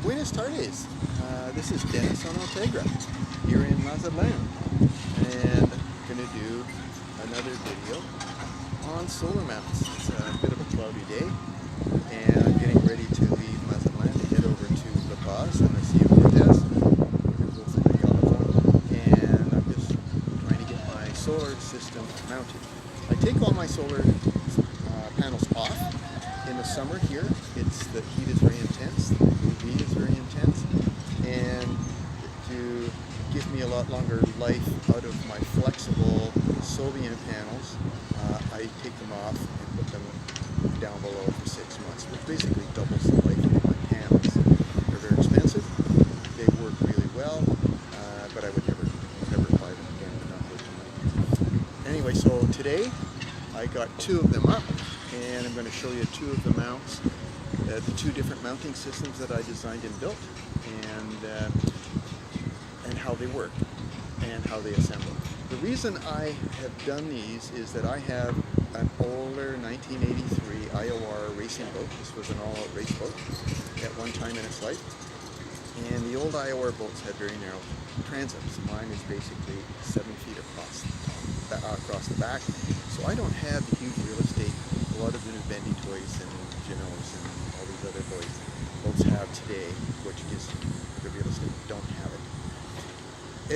Buenas tardes. This is Dennis on Altegra here in Mazatlan, and I'm going to do another video on solar mounts. It's a bit of a cloudy day, and I'm getting ready to leave Mazatlan to head over to La Paz and the Sea of Cortez. We're both in California, and I'm just trying to get my solar system mounted. I take all my solar panels off. In the summer here, the heat is very intense, the UV is very intense, and to give me a lot longer life out of my flexible Solbian panels, I take them off and put them down below for 6 months, which basically doubles the life of my panels. They're very expensive, they work really well, but I would never buy them again. They're not worth the money. Anyway, so today I got 2 of them up, and I'm going to show you 2 of the mounts, the 2 different mounting systems that I designed and built, and how they work and how they assemble. The reason I have done these is that I have an older 1983 IOR racing boat. This was an all-out race boat at one time in its life, and the old IOR boats had very narrow transepts. Mine is basically 7 feet across the back, so I don't have the huge real estate a lot of the new bendy toys and Genoas and all these other boats have today, which is the real estate don't have it.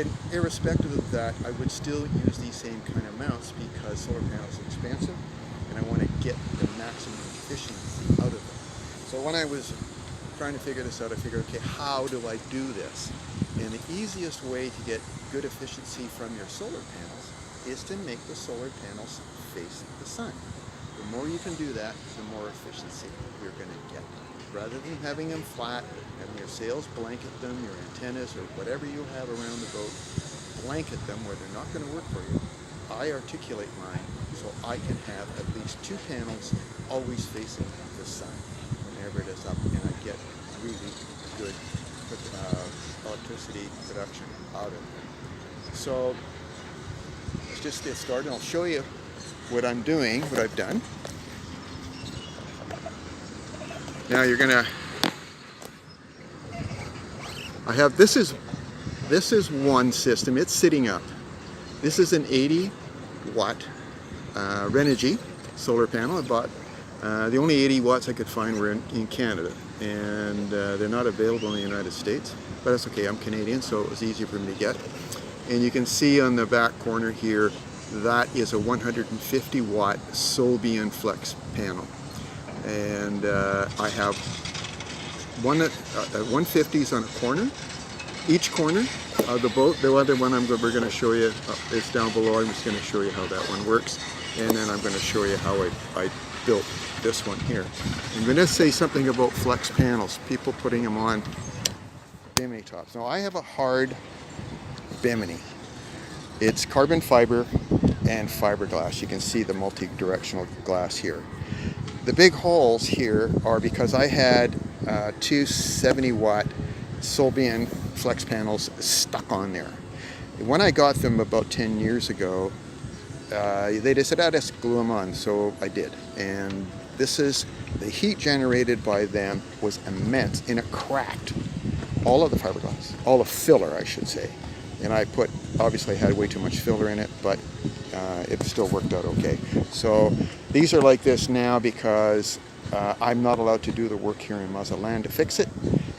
And irrespective of that, I would still use these same kind of mounts because solar panels are expensive, and I want to get the maximum efficiency out of them. So when I was trying to figure this out, I figured, okay, how do I do this? And the easiest way to get good efficiency from your solar panels is to make the solar panels face the sun. The more you can do that, the more efficiency you're going to get. Rather than having them flat, having your sails blanket them, your antennas or whatever you have around the boat, blanket them where they're not going to work for you. I articulate mine so I can have at least 2 panels always facing the sun whenever it is up, and I get really good electricity production out of them. So let's just get started. I'll show you what I'm doing, what I've done. Now you're gonna, this is one system, it's sitting up. This is an 80 watt Renogy solar panel. I bought, the only 80 watts I could find were in Canada, and they're not available in the United States, but that's okay, I'm Canadian, so it was easier for me to get. And you can see on the back corner here, that is a 150 watt Solbian flex panel, and I have 150s on a corner, each corner of the boat. The other one we're going to show you is down below. I'm just going to show you how that one works, and then I'm going to show you how I built this one here. I'm going to say something about flex panels, people putting them on Bimini tops. Now I have a hard Bimini. It's carbon fiber and fiberglass. You can see the multi-directional glass here. The big holes here are because I had 2 70 watt Solbian flex panels stuck on there. When I got them about 10 years ago, they just said, just glue them on, so I did. And this is, the heat generated by them was immense, and it cracked all of the fiberglass, all the filler I should say. And I obviously had way too much filler in it, but it still worked out okay. So these are like this now because I'm not allowed to do the work here in Mazatlan to fix it.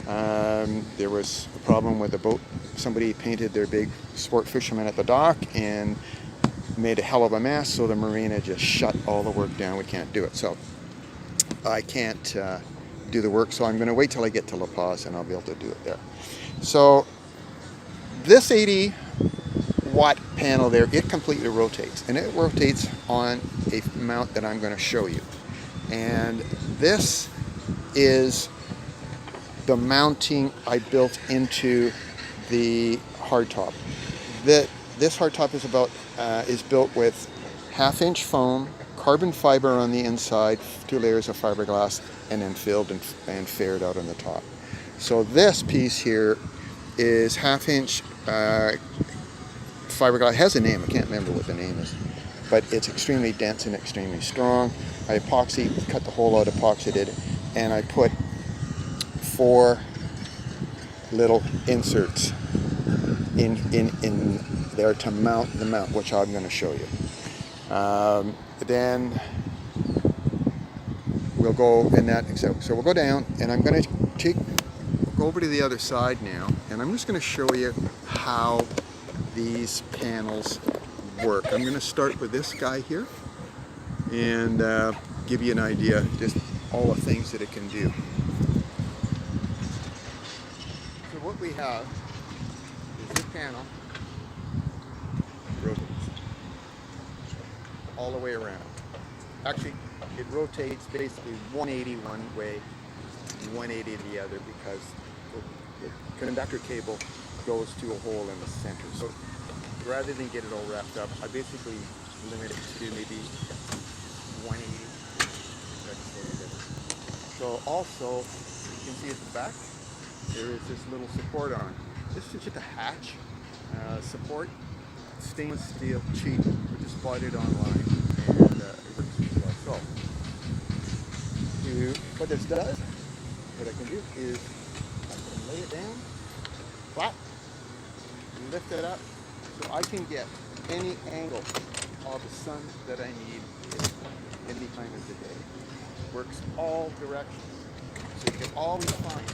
There was a problem with the boat. Somebody painted their big sport fisherman at the dock and made a hell of a mess, so the marina just shut all the work down. We can't do it. So I can't do the work, so I'm going to wait till I get to La Paz and I'll be able to do it there. So this 80 watt panel there, it completely rotates, and it rotates on a mount that I'm going to show you. And this is the mounting I built into the hardtop. This hardtop is built with 1/2-inch foam, carbon fiber on the inside, 2 layers of fiberglass, and then filled and faired out on the top. So this piece here is 1/2-inch fiberglass. It has a name, I can't remember what the name is, but it's extremely dense and extremely strong. I cut the hole out, epoxied it, and I put 4 little inserts in there to mount the mount, which I'm going to show you. Then we'll go in that. So we'll go down, and I'm going to go over to the other side now, and I'm just going to show you how these panels work. I'm going to start with this guy here and give you an idea just all the things that it can do. So what we have is this panel rotates all the way around. Actually, it rotates basically 180 one way, 180 the other, because the conductor cable goes to a hole in the center. So rather than get it all wrapped up, I basically limit it to maybe 180. So also, you can see at the back, there is this little support arm. This is just a hatch support, stainless steel, cheap, which is bought it online, and it works really well. So, what this does, what I can do is I can lay it down flat, lift it up, so I can get any angle of the sun that I need any time of the day. Works all directions, so you can always find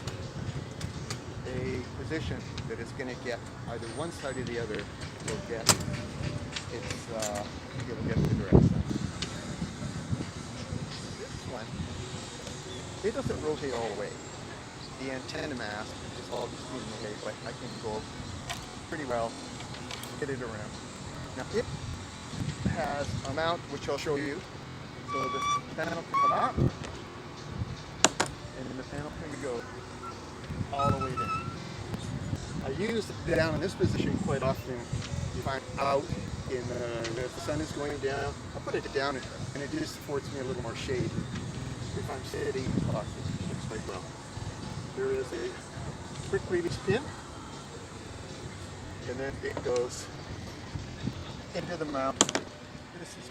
a position that is going to get either one side or the other will get you'll get the direct sun. This one, it doesn't rotate all the way. The antenna mast is all just moving away, but I can go pretty well, get it around. Now it has a mount which I'll show you. So the panel can come out, and then the panel can go all the way down. I use it down in this position quite often. If I'm out in if the sun is going down, I put it down and it just affords me a little more shade. If I'm sitting, it works quite well. There is a quick release pin, and then it goes into the mount. This is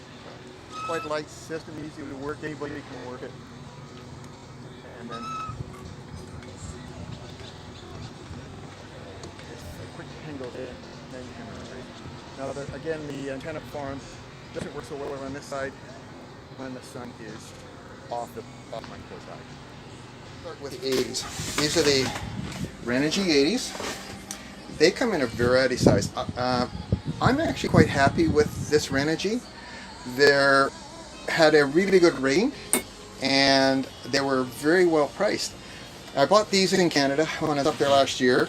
quite a light system, easy to work, anybody can work it. And then a quick pin goes in, then you can rotate. Now again, the antenna farm doesn't work so well on this side when the sun is off my close side. Start with the 80s. These are the Renogy 80s. They come in a variety size. I'm actually quite happy with this Renogy. They had a really good rating, and they were very well priced. I bought these in Canada when I was up there last year,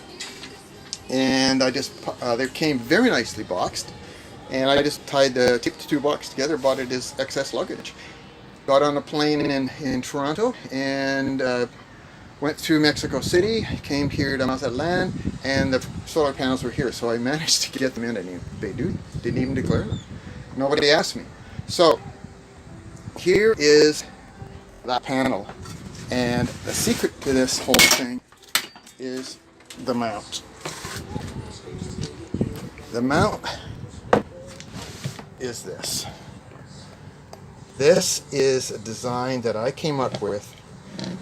and I just they came very nicely boxed, and I just taped the two boxes together, bought it as excess luggage. Got on a plane in Toronto and went through Mexico City, came here to Mazatlan, and the solar panels were here, so I managed to get them in, and they didn't even declare them. Nobody asked me. So here is that panel, and the secret to this whole thing is the mount. The mount is this. This is a design that I came up with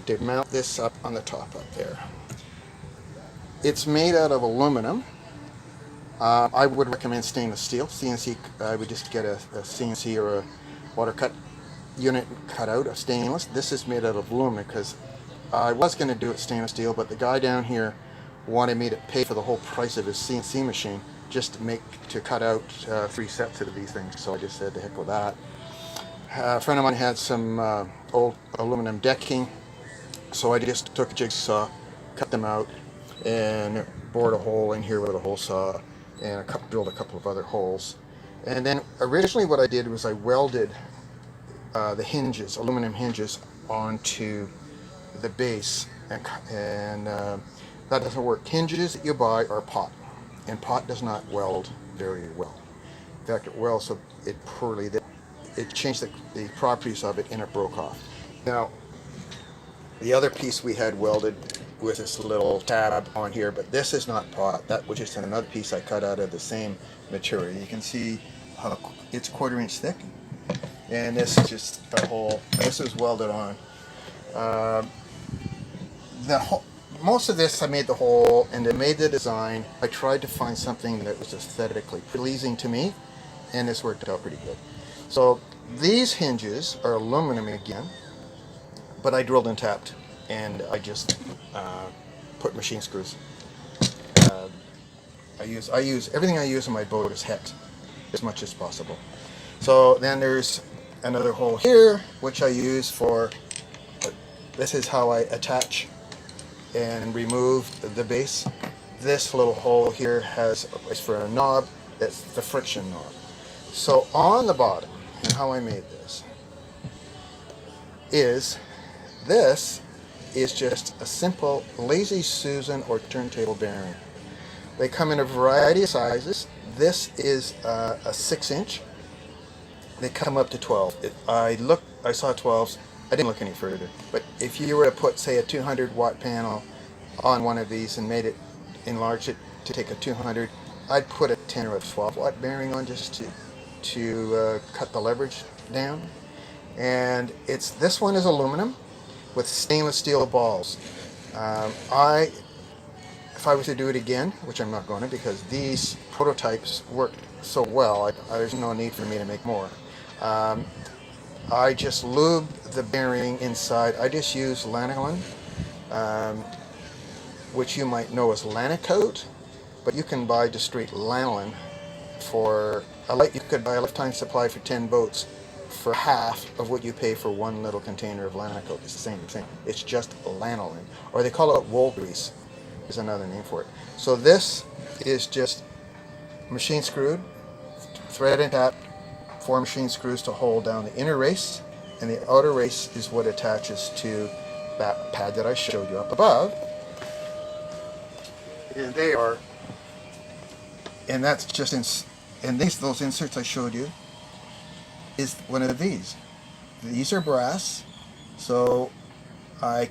to mount this up on the top up there. It's made out of aluminum. I would recommend stainless steel. CNC, I would just get a CNC or a water cut unit cut out of stainless. This is made out of aluminum because I was going to do it stainless steel, but the guy down here wanted me to pay for the whole price of his CNC machine just to cut out 3 sets of these things. So I just said to heck with that. A friend of mine had some old aluminum decking, so I just took a jigsaw, cut them out, and bored a hole in here with a hole saw, and drilled a couple of other holes. And then originally what I did was I welded the hinges, aluminum hinges, onto the base, and that doesn't work. Hinges that you buy are pot, and pot does not weld very well. In fact, it welds so it poorly. It changed the properties of it, and it broke off. Now, the other piece we had welded with this little tab on here, but this is not pot. That was just another piece I cut out of the same material. You can see how it's 1/4 inch thick, and this is just a hole. This is welded on. most of this I made the hole and I made the design. I tried to find something that was aesthetically pleasing to me, and this worked out pretty good. So these hinges are aluminum again, but I drilled and tapped, and I just put machine screws. I use everything I use in my boat is hex as much as possible. So then there's another hole here, which I use for, this is how I attach and remove the base. This little hole here is for a knob. That's the friction knob. So on the bottom, and how I made this is just a simple Lazy Susan or turntable bearing. They come in a variety of sizes. This is a 6-inch. They come up to 12. I saw 12s. I didn't look any further. But if you were to put, say, a 200-watt panel on one of these and enlarge it to take a 200, I'd put a 10 or a 12-watt bearing on just to cut the leverage down. And this one is aluminum with stainless steel balls. If I was to do it again, which I'm not going to because these prototypes work so well, there's no need for me to make more. I just lubed the bearing inside. I just use lanolin, which you might know as Lanacoat, but you can buy just straight lanolin you could buy a lifetime supply for 10 boats for half of what you pay for one little container of Lanacoat. It's the same thing. It's just lanolin, or they call it wool grease. Is another name for it. So this is just machine screwed, thread and tap, 4 machine screws to hold down the inner race, and the outer race is what attaches to that pad that I showed you up above. And that's just those inserts I showed you is one of these. These are brass, so I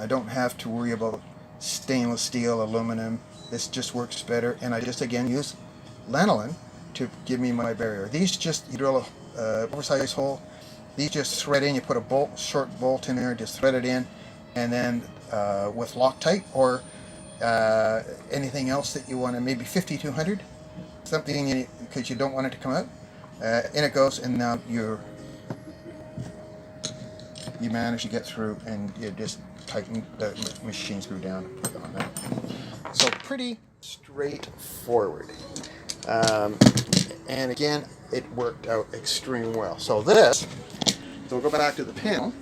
don't have to worry about stainless steel, aluminum. This just works better, and I just again use lanolin to give me my barrier. These you drill a oversized hole. These just thread in. You put a short bolt in there, just thread it in, and then with Loctite or anything else that you want to, maybe 5200, something because you don't want it to come out. In it goes, and now you manage to get through, and you just tighten the machine screw down and put it on that. So pretty straightforward. And again, it worked out extremely well. So we'll go back to the panel.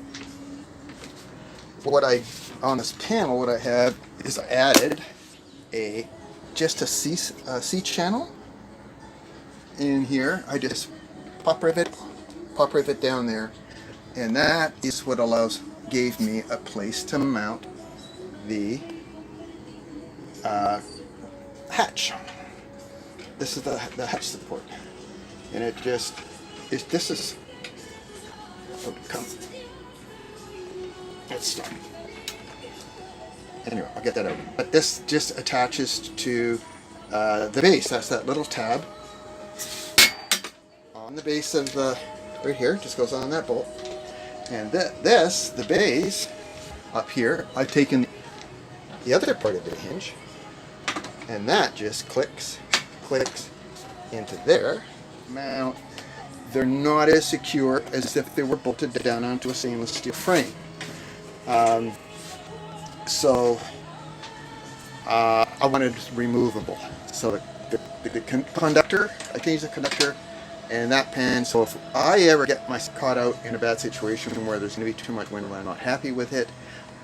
On this panel, what I have is I added just a C channel in here. I just pop rivet down there, and that is what gave me a place to mount the hatch. This is the hatch support, and this is let's stop. Anyway, I'll get that out. But this just attaches to the base. That's that little tab on the base of right here. Just goes on that bolt. And the base up here, I've taken the other part of the hinge, and that just clicks into there. Mount. They're not as secure as if they were bolted down onto a stainless steel frame. So I wanted it removable. So the conductor, I changed the conductor and that pan, so if I ever get caught out in a bad situation where there's going to be too much wind and I'm not happy with it,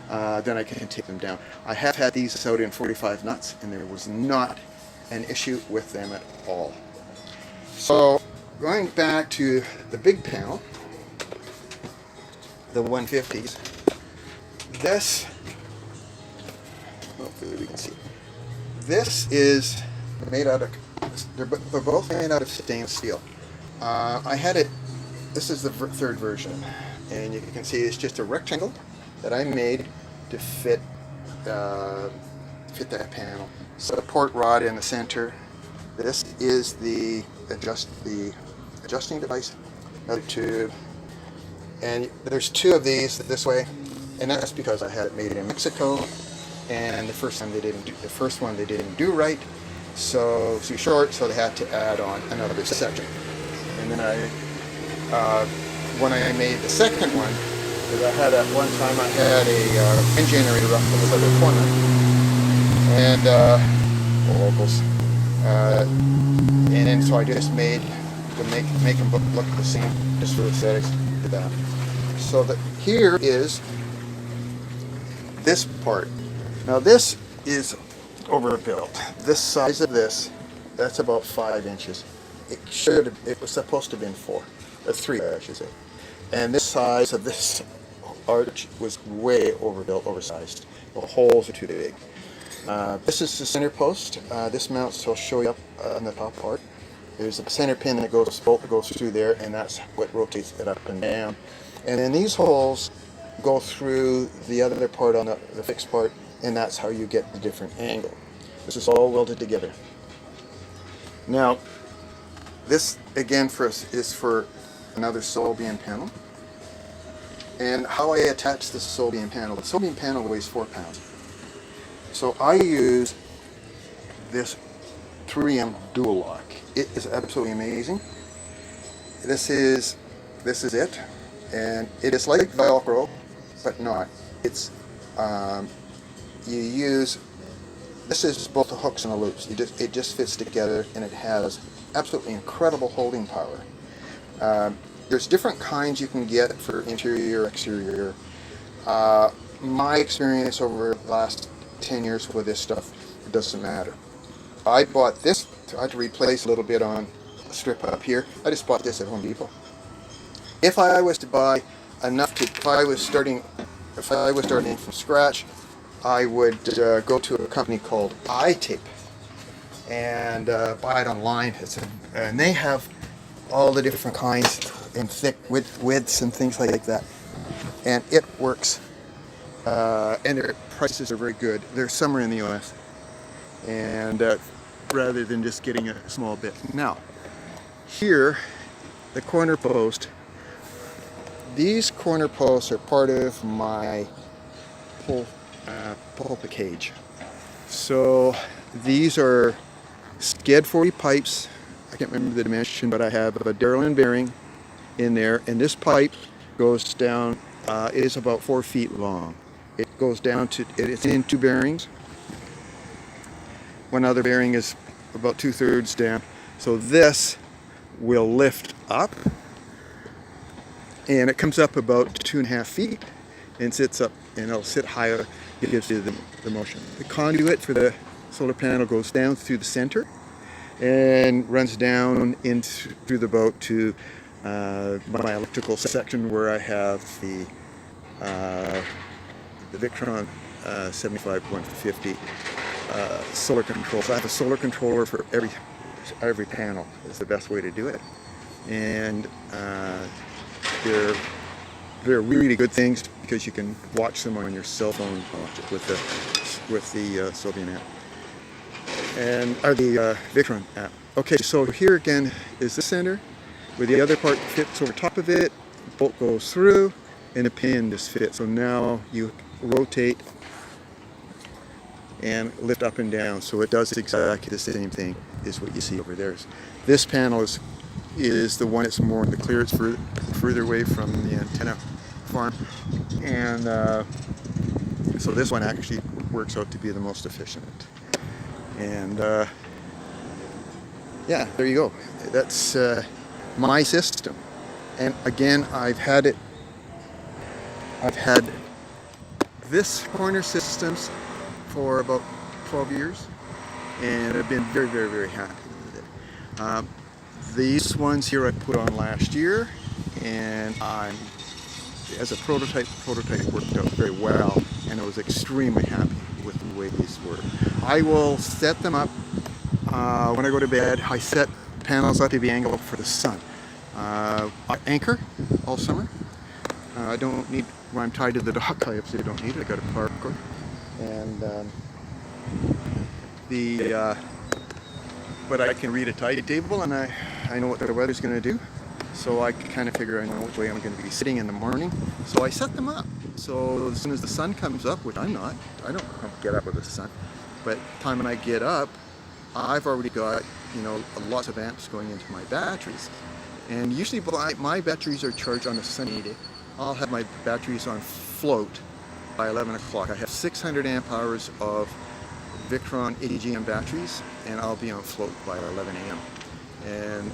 then I can take them down. I have had these out in 45 knots, and there was not an issue with them at all. So going back to the big panel, the 150s, hopefully we can see, this is made out of, they're both made out of stainless steel. This is the third version, and you can see it's just a rectangle that I made to fit that panel. Support rod in the center. This is the adjusting device, another tube, and there's two of these this way, and that's because I had it made in Mexico, and the first one they didn't do right, so too short, so they had to add on another section. And then when I made the second one, because I had at one time I had a wind generator up in the other corner, and locals, and then so I just made to make them look the same, just for aesthetics. Did that. So that here is this part. Now this is overbuilt. This size of this, that's about 5 inches. It was supposed to have been 3, I should say. And this size of this arch was way overbuilt, oversized. The holes are too big. This is the center post. This mounts, I'll show you up on the top part. There's a center pin that bolt that goes through there, and that's what rotates it up and down. And then these holes go through the other part on the fixed part, and that's how you get the different angle. This is all welded together. Now, this again is for another sole beam panel. And how I attach this sole beam panel. The sole beam panel weighs 4 pounds. So I use this 3M dual lock. It is absolutely amazing. This is it, and it is like Velcro, but not. It's this is both the hooks and the loops. It just fits together, and it has absolutely incredible holding power. There's different kinds you can get for interior or exterior. My experience over the last 10 years with this stuff, it doesn't matter. I bought this. I had to replace a little bit on a strip up here. I just bought this at Home Depot. If I was to buy enough if I was starting from scratch, I would go to a company called iTape and buy it online. And they have all the different kinds and thick widths and things like that. And it works. And their prices are very good. They're somewhere in the US. And rather than just getting a small bit. Now, here, the corner post. These corner posts are part of my pulpit cage. So these are sked 40 pipes. I can't remember the dimension, but I have a Darlin bearing in there, and this pipe goes down. It is about 4 feet long. It goes down to. It's in 2 bearings. One other bearing is about 2/3 down. So this will lift up, and it comes up about 2.5 feet and sits up, and it'll sit higher. It gives you the motion. The conduit for the solar panel goes down through the center and runs down through the boat to my electrical section, where I have the Victron 75150 solar control. So I have a solar controller for every panel. Is the best way to do it, and they're really good things because you can watch them on your cell phone with the Sylvian app or the Victron app. Okay, so here again is the center, where the other part fits over top of it. Bolt goes through, and the pin just fits. So now you rotate and lift up and down, so it does exactly the same thing as what you see over there. This panel is the one that's more in the clear. It's further away from the antenna farm, and so this one actually works out to be the most efficient. And yeah, there you go. That's my system. And again, I've had this corner systems for about 12 years, and I've been very, very, very happy with it. These ones here I put on last year, and as a prototype worked out very well, and I was extremely happy with the way these were. I will set them up when I go to bed. I set panels up to be angled for the sun. I anchor all summer. I don't need, when I'm tied to the dock, I absolutely don't need it. I got a power cord. And but I can read a tide table, and I know what the weather's going to do. so I kind of figure I know which way I'm going to be sitting in the morning. So I set them up. So as soon as the sun comes up, which I'm not, I don't get up with the sun, but the time when I get up, I've already got, you know, lots of amps going into my batteries. And usually my batteries are charged on a sunny day. I'll have my batteries on float by 11 o'clock. I have 600 amp hours of Victron AGM batteries, and I'll be on float by 11 a.m. And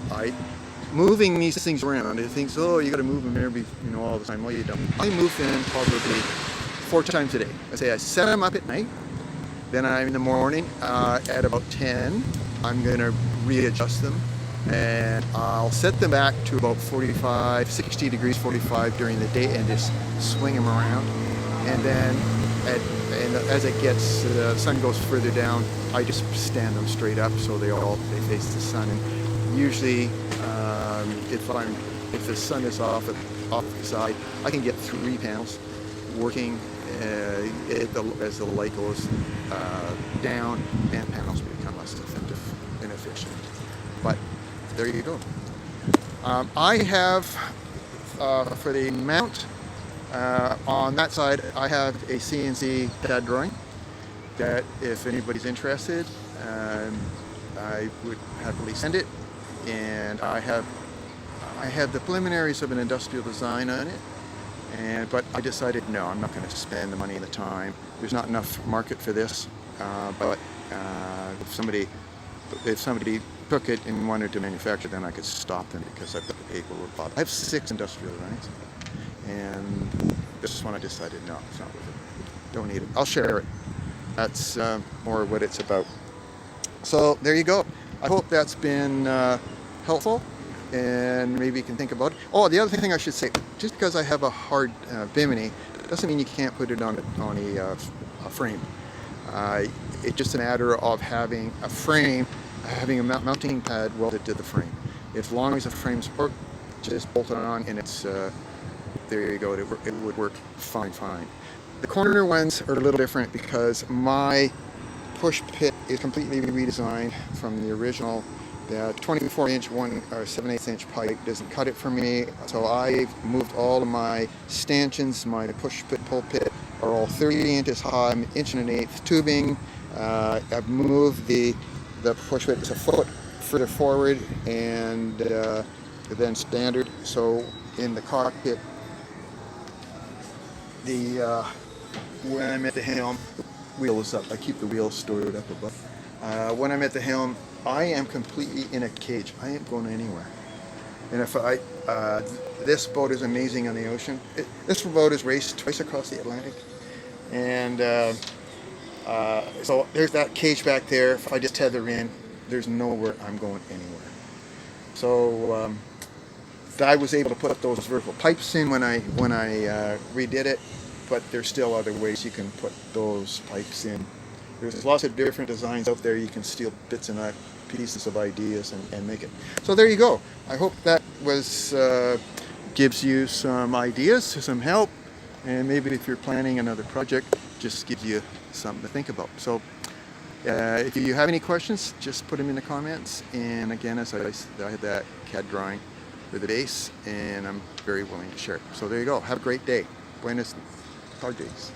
moving these things around, it thinks, oh, you got to move them every, you know, all the time. Well, you don't. I move them probably 4 times a day. I say I set them up at night, then I'm in the morning at about 10. I'm going to readjust them, and I'll set them back to about 45, 60 degrees, 45 during the day, and just swing them around. And then as it gets, the sun goes further down, I just stand them straight up so they face the sun. And usually, if the sun is off the side, I can get 3 panels working as the light goes down, and panels become less effective and efficient. But there you go. I have for the mount. On that side, I have a CNC CAD drawing that if anybody's interested, I would happily send it. And I have the preliminaries of an industrial design on it. But I decided, no, I'm not going to spend the money and the time. There's not enough market for this. But if somebody took it and wanted to manufacture, then I could stop them because I've got the paperwork. I have 6 industrial drawings. And this one I decided, no, it's not worth it. Don't need it. I'll share it. That's more what it's about. So there you go. I hope that's been helpful, and maybe you can think about it. Oh, the other thing I should say, just because I have a hard bimini doesn't mean you can't put it on a frame. It's just a matter of having a frame, having a mounting pad welded to the frame. As long as the frame's work, just bolt it on, and it's there you go. It would work fine. The corner ones are a little different because my push pit is completely redesigned from the original. The 24-inch 7/8 inch pipe doesn't cut it for me, so I've moved all of my stanchions. My push pit, pull pit are all 30 inches high, 1.1/8" tubing. I've moved the push pit a foot further forward, and then standard. So in the cockpit, when I'm at the helm, wheel is up. I keep the wheel stored up above. When I'm at the helm, I am completely in a cage. I ain't going anywhere. And if this boat is amazing on the ocean. This boat has raced twice across the Atlantic, and so there's that cage back there. If I just tether in, there's nowhere I'm going anywhere. So I was able to put those vertical pipes in when I redid it, but there's still other ways you can put those pipes in. There's lots of different designs out there. You can steal bits and pieces of ideas and make it. So there you go. I hope that was gives you some ideas, some help, and maybe if you're planning another project, just gives you something to think about. So if you have any questions, just put them in the comments. And again, as I had that CAD drawing for the base, and I'm very willing to share it. So there you go. Have a great day. Buenas tardes.